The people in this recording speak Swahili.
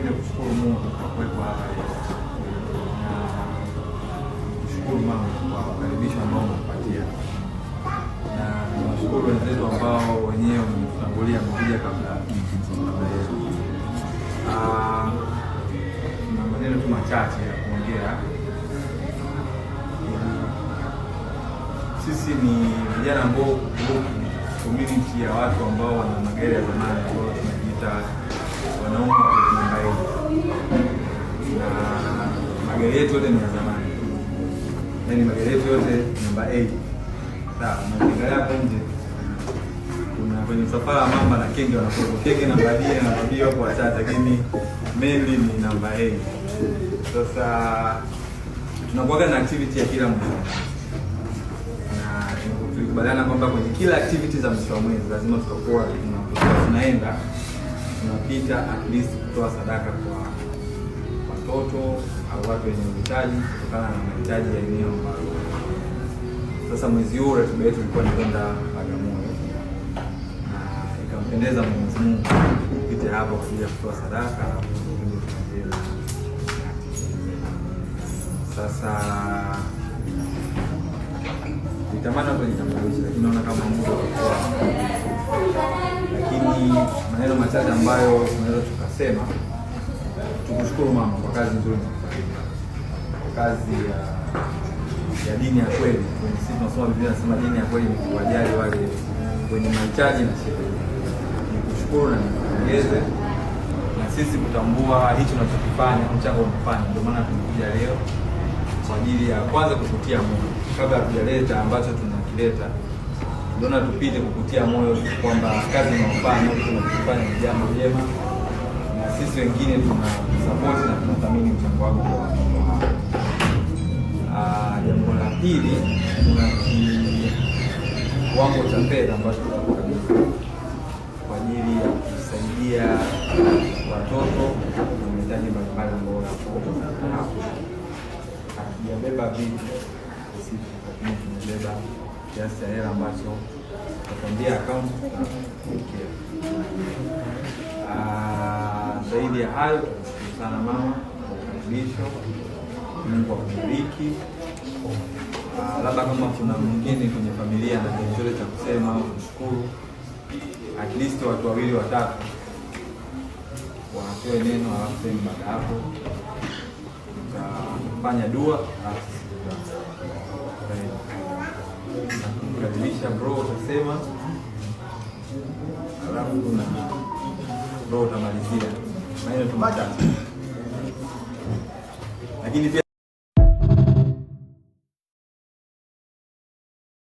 nipende kushukuru Mungu kwa kuwepo hapa leo. Na kushukuru mama kwa ukaribisho ambao umepatia. Na nashukuru wenzetu ambao wenyewe wametutangulia kuja kabla yetu. Na maneno tu machache ya kuongea. Sisi ni vijana ambao community ya watu ambao wana magari ya zamani ambao tunajiita wanaume wa namba 8. Na magari yetu yote ni ya zamani. Yaani magari yetu yote namba 8. Sawa, na ukiangalia hapo nje kuna kwenye msafara wa mama na kenge wanakuwa. Kenge namba D na namba B hapo wachache, lakini mainly ni namba 8. Sasa tunakuwa na activity ya kila mtu. Tulikubaliana kwamba kwenye kila activity za mwisho wa mwezi lazima tutakuwa tunaenda tunapita at least kutoa sadaka kwa watoto au watu wenye uhitaji kutokana na mahitaji ya eneo ambalo. Sasa mwezi huu ratiba yetu ilikuwa ni kwenda Bagamoyo, na ikampendeza Mwenyezi Mungu kupita hapo kwa ajili ya kutoa sadaka na kuendelea tunajeza. Sasa nitamani watu wajitambulishe, lakini naona kama muda utakuwa. Lakini maneno machache ambayo tunaweza tukasema, tukushukuru mama kwa kazi nzuri unayofanya. Kwa kazi ya dini ya kweli. Sisi tunasoma Biblia inasema dini ya kweli ni kuwajali wale wenye mahitaji na shida. Nikushukuru na nikupongeze. Na sisi kutambua hicho tunachokifanya, mchango unafanya. Ndio maana tumekuja leo kwa ajili ya kwanza kukutia moyo. Kabla hatujaleta ambacho tunakileta, ndio tupite kukutia moyo kwamba kazi unayofanya tunakifanya ni jambo jema, na sisi wengine tuna support na tunathamini mchango wako kwa watu. Jambo la pili, kuna kiwango cha fedha ambacho kwa ajili ya kusaidia watoto na mahitaji mbalimbali ambao hapo. Hatujabeba vitu sisi, lakini tumebeba kiasi cha hela ambacho tutakwambia account tutakuwekea. Zaidi ya hayo, tunashukuru sana mama kwa ukaribisho. Mungu akubariki. Labda kama kuna mwingine kwenye familia na chochote cha kusema au kushukuru, at least watu wawili watatu watoe neno, alafu baada hapo fanya dua, kukaribisha bro utasema, alafu na bro utamalizia maneno tu machache. Lakini